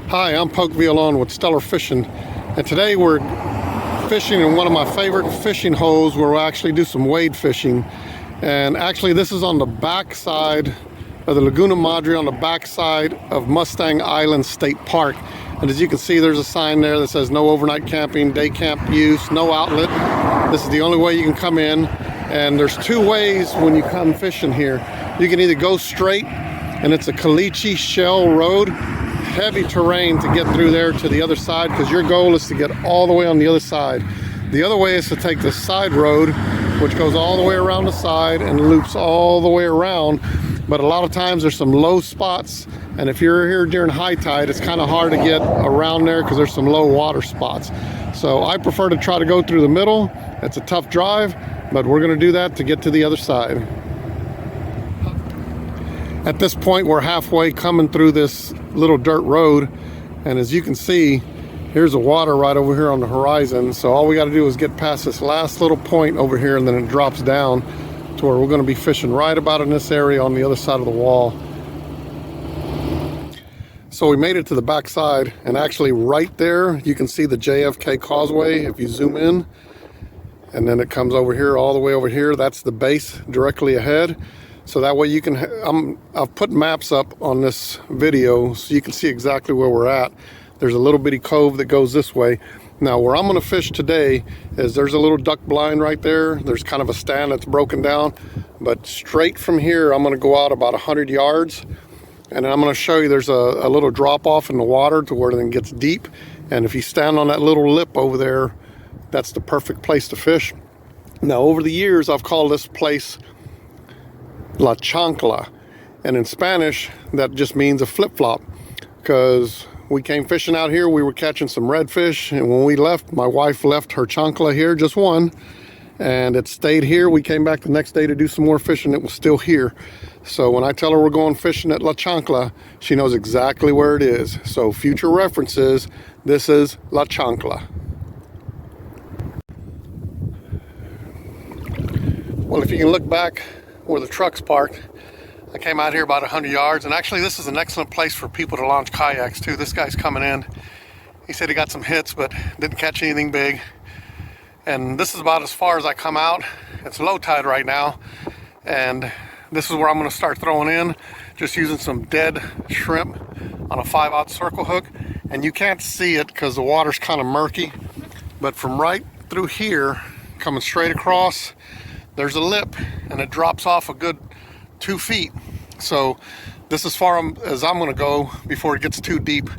Hi, I'm Poke Violon with Stellar Fishing, and today we're fishing in one of my favorite fishing holes where we'll actually do some wade fishing. And actually this is on the back side of the Laguna Madre, on the back side of Mustang Island State Park. And as you can see, there's a sign there that says no overnight camping, day camp use, no outlet. This is the only way you can come in. And there's two ways when you come fishing here. You can either go straight, and it's a caliche shell road, heavy terrain to get through there to the other side, because your goal is to get all the way on the other side. The other way is to take the side road, which goes all the way around the side and loops all the way around. But a lot of times there's some low spots, and if you're here during high tide, it's kind of hard to get around there because there's some low water spots. So I prefer to try to go through the middle. It's a tough drive, but we're going to do that to get to the other side. At this point, we're halfway coming through this little dirt road, and as you can see, here's the water right over here on the horizon. So all we got to do is get past this last little point over here, and then it drops down to where we're going to be fishing right about in this area on the other side of the wall. So we made it to the back side, and actually right there you can see the JFK Causeway if you zoom in, and then it comes over here, all the way over here. That's the base directly ahead. So that way you can, I've put maps up on this video so you can see exactly where we're at. There's a little bitty cove that goes this way. Now where I'm gonna fish today is there's a little duck blind right there. There's kind of a stand that's broken down, but straight from here, I'm gonna go out about 100 yards. And then I'm gonna show you there's a little drop off in the water to where it then gets deep. And if you stand on that little lip over there, that's the perfect place to fish. Now over the years, I've called this place La Chancla, and in Spanish that just means a flip-flop, because we came fishing out here, we were catching some redfish, and when we left, my wife left her chancla here, just one, and it stayed here. We came back the next day to do some more fishing, it was still here. So when I tell her we're going fishing at La Chancla, she knows exactly where it is. So future references, this is La Chancla. Well, if you can look back where the truck's parked, I came out here about 100 yards, and actually this is an excellent place for people to launch kayaks too. This guy's coming in. He said he got some hits but didn't catch anything big. And this is about as far as I come out. It's low tide right now, and this is where I'm going to start throwing in, just using some dead shrimp on a 5/0 circle hook. And you can't see it because the water's kind of murky, but from right through here, coming straight across, there's a lip, and it drops off a good 2 feet. So this is as far as I'm going to go before it gets too deep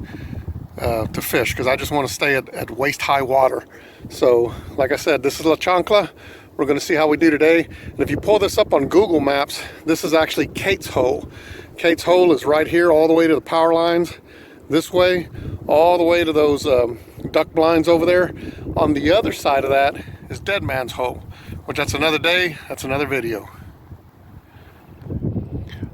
to fish, because I just want to stay at waist high water. So like I said, this is La Chancla. We're going to see how we do today. And if you pull this up on Google Maps, this is actually Kate's Hole. Kate's Hole is right here, all the way to the power lines this way, all the way to those duck blinds over there. On the other side of that is Dead Man's Hole, which that's another day, that's another video.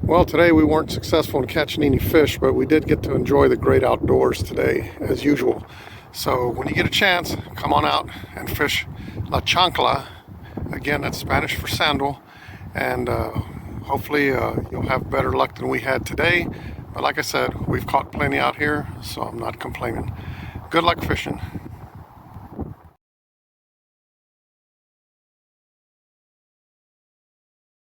Well, today we weren't successful in catching any fish, but we did get to enjoy the great outdoors today, as usual. So when you get a chance, come on out and fish La Chancla. Again, that's Spanish for sandal, and hopefully you'll have better luck than we had today. But like I said, we've caught plenty out here, so I'm not complaining. Good luck fishing.